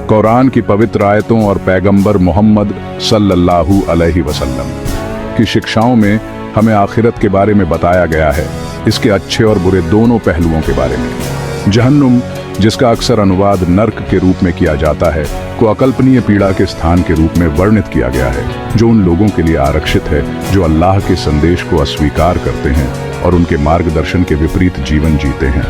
कुरान की पवित्र आयतों और पैगंबर मोहम्मद सल्लल्लाहु अलैहि वसल्लम की शिक्षाओं में हमें आखिरत के बारे में बताया गया है, इसके अच्छे और बुरे दोनों पहलुओं के बारे में। जहन्नुम, जिसका अक्सर अनुवाद नर्क के रूप में किया जाता है, को अकल्पनीय पीड़ा के स्थान के रूप में वर्णित किया गया है, जो उन लोगों के लिए आरक्षित है जो अल्लाह के संदेश को अस्वीकार करते हैं और उनके मार्गदर्शन के विपरीत जीवन जीते हैं।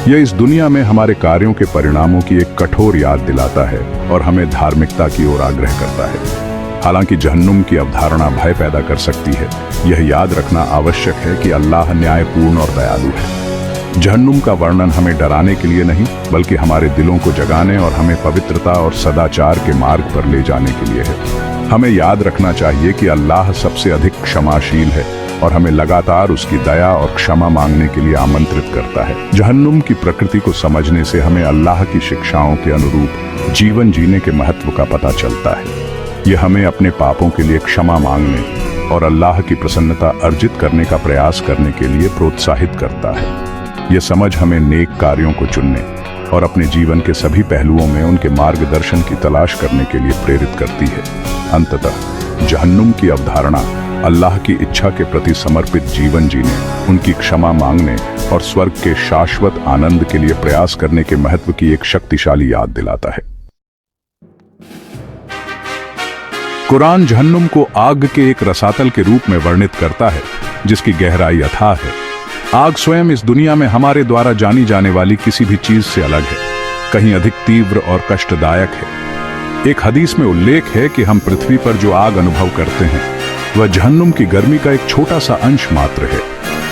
यह इस दुनिया में हमारे कार्यों के परिणामों की एक कठोर याद दिलाता है और हमें धार्मिकता की ओर आग्रह करता है। हालांकि जहन्नुम की अवधारणा भय पैदा कर सकती है, यह याद रखना आवश्यक है कि अल्लाह न्यायपूर्ण और दयालु है। जहन्नुम का वर्णन हमें डराने के लिए नहीं, बल्कि हमारे दिलों को जगाने और हमें पवित्रता और सदाचार के मार्ग पर ले जाने के लिए है। हमें याद रखना चाहिए कि अल्लाह सबसे अधिक क्षमाशील है और हमें लगातार उसकी दया और क्षमा मांगने के लिए आमंत्रित करता है। जहन्नुम की प्रकृति को समझने से हमें अल्लाह की शिक्षाओं के अनुरूप जीवन जीने के महत्व का पता चलता है। यह हमें अपने पापों के लिए क्षमा मांगने और अल्लाह की प्रसन्नता अर्जित करने का प्रयास करने के लिए प्रोत्साहित करता है। यह समझ हमें नेक कार्यों को चुनने और अपने जीवन के सभी पहलुओं में उनके मार्गदर्शन की तलाश करने के लिए प्रेरित करती है। अंततः जहन्नुम की अवधारणा अल्लाह की इच्छा के प्रति समर्पित जीवन जीने, उनकी क्षमा मांगने और स्वर्ग के शाश्वत आनंद के लिए प्रयास करने के महत्व की एक शक्तिशाली याद दिलाता है। कुरान जहन्नुम को आग के एक रसातल के रूप में वर्णित करता है, जिसकी गहराई अथाह है। आग स्वयं इस दुनिया में हमारे द्वारा जानी जाने वाली किसी भी चीज से अलग है, कहीं अधिक तीव्र और कष्टदायक है। एक हदीस में उल्लेख है कि हम पृथ्वी पर जो आग अनुभव करते हैं वह जहन्नुम की गर्मी का एक छोटा सा अंश मात्र है।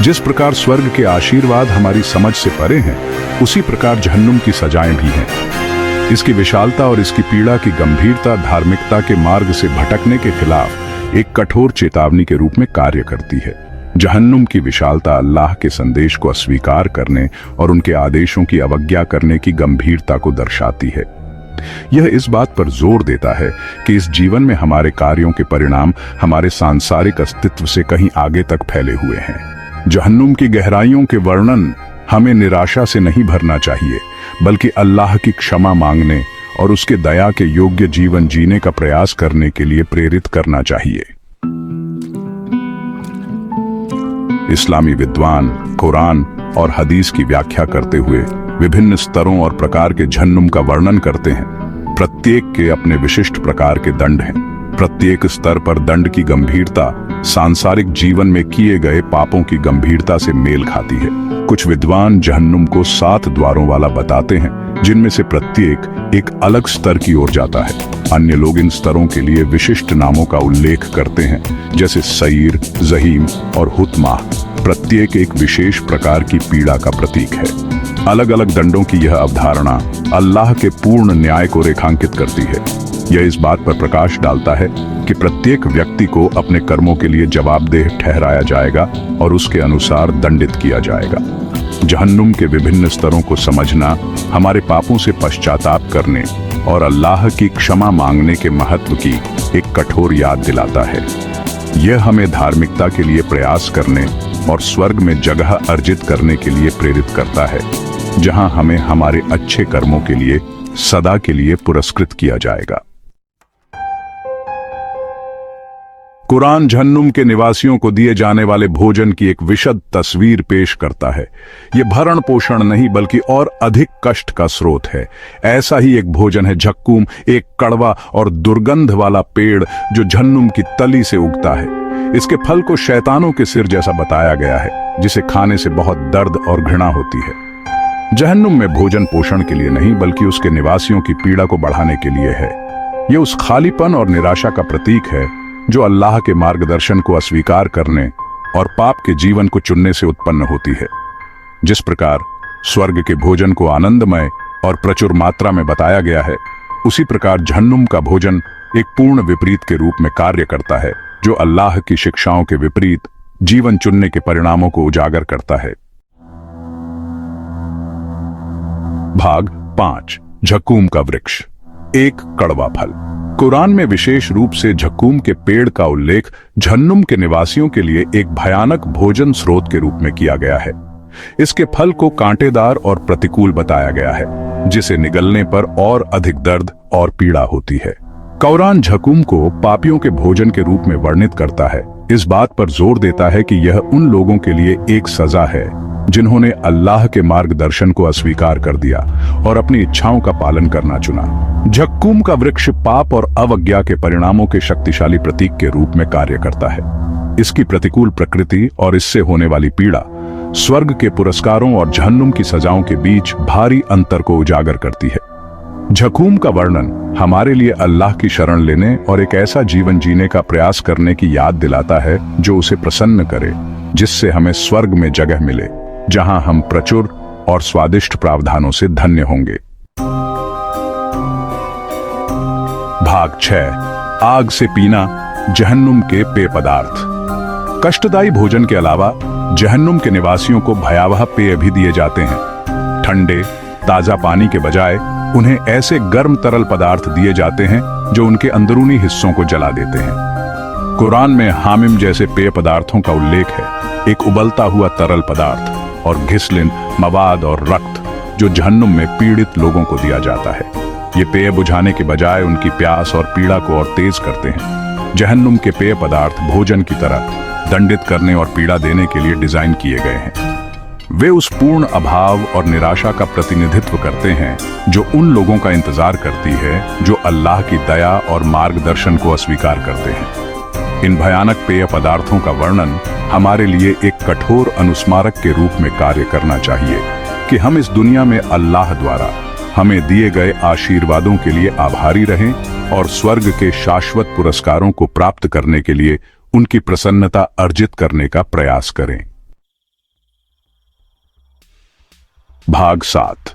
जिस प्रकार स्वर्ग के आशीर्वाद हमारी समझ से परे हैं, उसी प्रकार जहन्नुम की सजाएं भी हैं। इसकी विशालता और इसकी पीड़ा की गंभीरता धार्मिकता के मार्ग से भटकने के खिलाफ एक कठोर चेतावनी के रूप में कार्य करती है। जहन्नुम की विशालता अल्लाह के संदेश को अस्वीकार करने और उनके आदेशों की अवज्ञा करने की गंभीरता को दर्शाती है। यह इस बात पर जोर देता है कि इस जीवन में हमारे कार्यों के परिणाम हमारे सांसारिक अस्तित्व से कहीं आगे तक फैले हुए हैं। जहन्नुम की गहराइयों के वर्णन हमें निराशा से नहीं भरना चाहिए, बल्कि अल्लाह की क्षमा मांगने और उसके दया के योग्य जीवन जीने का प्रयास करने के लिए प्रेरित करना चाहिए। इस्लामी विद्वान कुरान और हदीस की व्याख्या करते हुए विभिन्न स्तरों और प्रकार के जहन्नुम का वर्णन करते हैं। प्रत्येक के अपने विशिष्ट प्रकार के दंड हैं। प्रत्येक स्तर पर दंड की गंभीरता सांसारिक जीवन में किए गए पापों की गंभीरता से मेल खाती है। कुछ विद्वान जहन्नुम को 7 द्वारों वाला बताते हैं, जिनमें से प्रत्येक एक अलग स्तर की ओर जाता है। अन्य लोग इन स्तरों के लिए विशिष्ट नामों का उल्लेख करते हैं, जैसे सईर, जहीम और हुतमा। प्रत्येक एक विशेष प्रकार की पीड़ा का प्रतीक है। अलग अलग दंडों की यह अवधारणा अल्लाह के पूर्ण न्याय को रेखांकित करती है। यह इस बात पर प्रकाश डालता है कि प्रत्येक व्यक्ति को अपने कर्मों के लिए जवाबदेह ठहराया जाएगा और उसके अनुसार दंडित किया जाएगा। जहन्नुम के विभिन्न स्तरों को समझना हमारे पापों से पश्चाताप करने और अल्लाह की क्षमा मांगने के महत्व की एक कठोर याद दिलाता है। यह हमें धार्मिकता के लिए प्रयास करने और स्वर्ग में जगह अर्जित करने के लिए प्रेरित करता है, जहां हमें हमारे अच्छे कर्मों के लिए सदा के लिए पुरस्कृत किया जाएगा। कुरान जहन्नुम के निवासियों को दिए जाने वाले भोजन की एक विशद तस्वीर पेश करता है। यह भरण पोषण नहीं बल्कि और अधिक कष्ट का स्रोत है। ऐसा ही एक भोजन है झक्कूम, एक कड़वा और दुर्गंध वाला पेड़ जो जहन्नुम की तली से उगता है। इसके फल को शैतानों के सिर जैसा बताया गया है, जिसे खाने से बहुत दर्द और घृणा होती है। जहन्नुम में भोजन पोषण के लिए नहीं बल्कि उसके निवासियों की पीड़ा को बढ़ाने के लिए है। यह उस खालीपन और निराशा का प्रतीक है जो अल्लाह के मार्गदर्शन को अस्वीकार करने और पाप के जीवन को चुनने से उत्पन्न होती है। जिस प्रकार स्वर्ग के भोजन को आनंदमय और प्रचुर मात्रा में बताया गया है, उसी प्रकार जहन्नुम का भोजन एक पूर्ण विपरीत के रूप में कार्य करता है, जो अल्लाह की शिक्षाओं के विपरीत जीवन चुनने के परिणामों को उजागर करता है। भाग 5 झक्कूम का वृक्ष, एक कड़वा फल। कुरान में विशेष रूप से झक्कूम के पेड़ का उल्लेख जहन्नुम के निवासियों के लिए एक भयानक भोजन स्रोत के रूप में किया गया है। इसके फल को कांटेदार और प्रतिकूल बताया गया है। जिसे निगलने पर और अधिक दर्द और पीड़ा होती है। कुरान झकूम को पापियों के भोजन के रूप में वर्णित करता है। इस बात पर जोर देता है कि यह उन लोगों के लिए एक सजा है जिन्होंने अल्लाह के मार्गदर्शन को अस्वीकार कर दिया और अपनी इच्छाओं का पालन करना चुना। झक्कूम का वृक्ष पाप और अवज्ञा के परिणामों के शक्तिशाली प्रतीक के रूप में कार्य करता है। इसकी प्रतिकूल प्रकृति और इससे होने वाली पीड़ा स्वर्ग के पुरस्कारों और जहन्नुम की सजाओं के बीच भारी अंतर को उजागर करती है। झकूम का वर्णन हमारे लिए अल्लाह की शरण लेने और एक ऐसा जीवन जीने का प्रयास करने की याद दिलाता है जो उसे प्रसन्न करे, जिससे हमें स्वर्ग में जगह मिले, जहां हम प्रचुर और स्वादिष्ट प्रावधानों से धन्य होंगे। भाग 6। आग से पीना जहन्नुम के पेय पदार्थ। कष्टदायी भोजन के अलावा जहन्नुम के निवासियों को भयावह पेय भी दिए जाते हैं। ठंडे ताजा पानी के बजाय उन्हें ऐसे गर्म तरल पदार्थ दिए जाते हैं जो उनके अंदरूनी हिस्सों को जला देते हैं। कुरान में हामिम जैसे पेय पदार्थों का उल्लेख है, एक उबलता हुआ तरल पदार्थ और घिसलिन मवाद और रक्त जो जहन्नुम में पीड़ित लोगों को दिया जाता है। ये पेय बुझाने के बजाय उनकी प्यास और पीड़ा को और तेज करते हैं। जहन्नुम के पेय पदार्थ भोजन की तरह दंडित करने और पीड़ा देने के लिए डिजाइन किए गए हैं। वे उस पूर्ण अभाव और निराशा का प्रतिनिधित्व करते हैं जो उन लोगों का इंतजार करती है जो अल्लाह की दया और मार्गदर्शन को अस्वीकार करते हैं। इन भयानक पेय पदार्थों का वर्णन हमारे लिए एक कठोर अनुस्मारक के रूप में कार्य करना चाहिए कि हम इस दुनिया में अल्लाह द्वारा हमें दिए गए आशीर्वादों के लिए आभारी रहें और स्वर्ग के शाश्वत पुरस्कारों को प्राप्त करने के लिए उनकी प्रसन्नता अर्जित करने का प्रयास करें। भाग 7।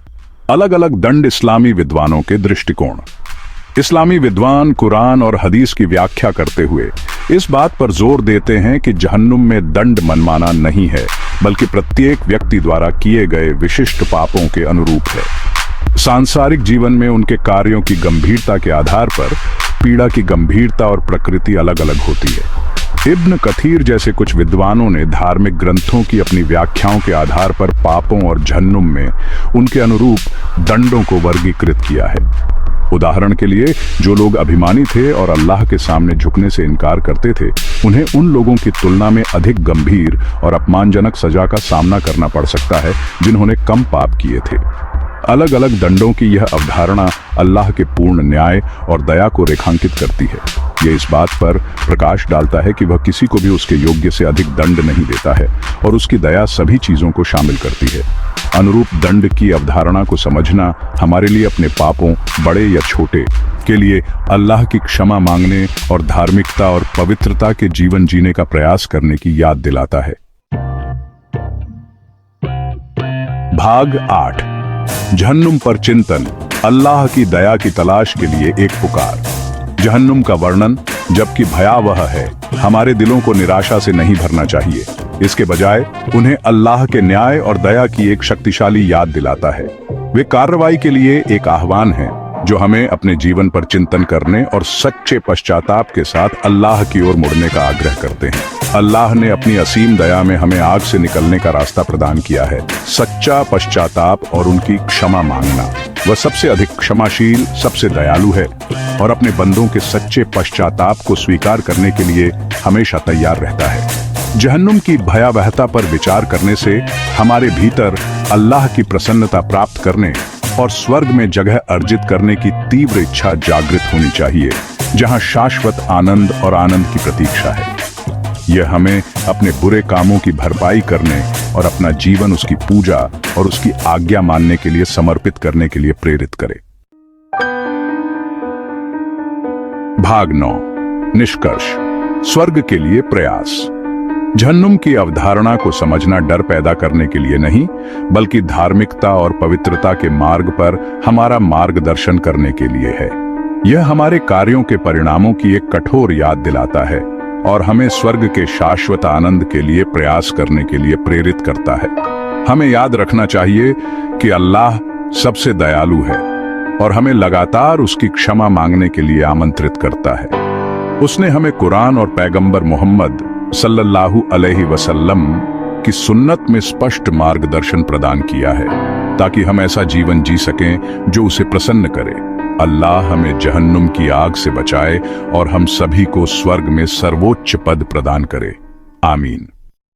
अलग अलग दंड इस्लामी विद्वानों के दृष्टिकोण। इस्लामी विद्वान कुरान और हदीस की व्याख्या करते हुए इस बात पर जोर देते हैं कि जहन्नुम में दंड मनमाना नहीं है, बल्कि प्रत्येक व्यक्ति द्वारा किए गए विशिष्ट पापों के अनुरूप है। सांसारिक जीवन में उनके कार्यों की गंभीरता के आधार पर पीड़ा की गंभीरता और प्रकृति अलग अलग होती है। इब्न कथीर जैसे कुछ विद्वानों ने धार्मिक ग्रंथों की अपनी व्याख्याओं के आधार पर पापों और जहन्नुम में उनके अनुरूप दंडों को वर्गीकृत किया है। उदाहरण के लिए, जो लोग अभिमानी थे और अल्लाह के सामने झुकने से इनकार करते थे, उन्हें उन लोगों की तुलना में अधिक गंभीर और अपमानजनक सजा का सामना करना पड़ सकता है जिन्होंने कम पाप किए थे। अलग अलग दंडों की यह अवधारणा अल्लाह के पूर्ण न्याय और दया को रेखांकित करती है। यह इस बात पर प्रकाश डालता है कि वह किसी को भी उसके योग्य से अधिक दंड नहीं देता है और उसकी दया सभी चीजों को शामिल करती है। अनुरूप दंड की अवधारणा को समझना हमारे लिए अपने पापों, बड़े या छोटे, के लिए अल्लाह की क्षमा मांगने और धार्मिकता और पवित्रता के जीवन जीने का प्रयास करने की याद दिलाता है। भाग 8। जहन्नुम पर चिंतन, अल्लाह की दया की तलाश के लिए एक पुकार। जहन्नुम का वर्णन, जबकि भयावह है, हमारे दिलों को निराशा से नहीं भरना चाहिए। इसके बजाय उन्हें अल्लाह के न्याय और दया की एक शक्तिशाली याद दिलाता है। वे कार्रवाई के लिए एक आह्वान है जो हमें अपने जीवन पर चिंतन करने और सच्चे पश्चाताप के साथ अल्लाह की ओर मुड़ने का आग्रह करते हैं। अल्लाह ने अपनी असीम दया में हमें आग से निकलने का रास्ता प्रदान किया है। सच्चा पश्चाताप और उनकी क्षमा मांगना। वह सबसे अधिक क्षमाशील, सबसे दयालु है और अपने बंदों के सच्चे पश्चाताप को स्वीकार करने के लिए हमेशा तैयार रहता है। जहन्नुम की भयावहता पर विचार करने से हमारे भीतर अल्लाह की प्रसन्नता प्राप्त करने और स्वर्ग में जगह अर्जित करने की तीव्र इच्छा जागृत होनी चाहिए, जहां शाश्वत आनंद और आनंद की प्रतीक्षा है। यह हमें अपने बुरे कामों की भरपाई करने और अपना जीवन उसकी पूजा और उसकी आज्ञा मानने के लिए समर्पित करने के लिए प्रेरित करे। भाग 9। निष्कर्ष, स्वर्ग के लिए प्रयास। जहन्नुम की अवधारणा को समझना डर पैदा करने के लिए नहीं, बल्कि धार्मिकता और पवित्रता के मार्ग पर हमारा मार्गदर्शन करने के लिए है। यह हमारे कार्यों के परिणामों की एक कठोर याद दिलाता है और हमें स्वर्ग के शाश्वत आनंद के लिए प्रयास करने के लिए प्रेरित करता है। हमें याद रखना चाहिए कि अल्लाह सबसे दयालु है और हमें लगातार उसकी क्षमा मांगने के लिए आमंत्रित करता है। उसने हमें कुरान और पैगंबर मोहम्मद सल्लल्लाहु अलैहि वसल्लम की सुन्नत में स्पष्ट मार्गदर्शन प्रदान किया है, ताकि हम ऐसा जीवन जी सकें जो उसे प्रसन्न करे। अल्लाह हमें जहन्नुम की आग से बचाए और हम सभी को स्वर्ग में सर्वोच्च पद प्रदान करे। आमीन।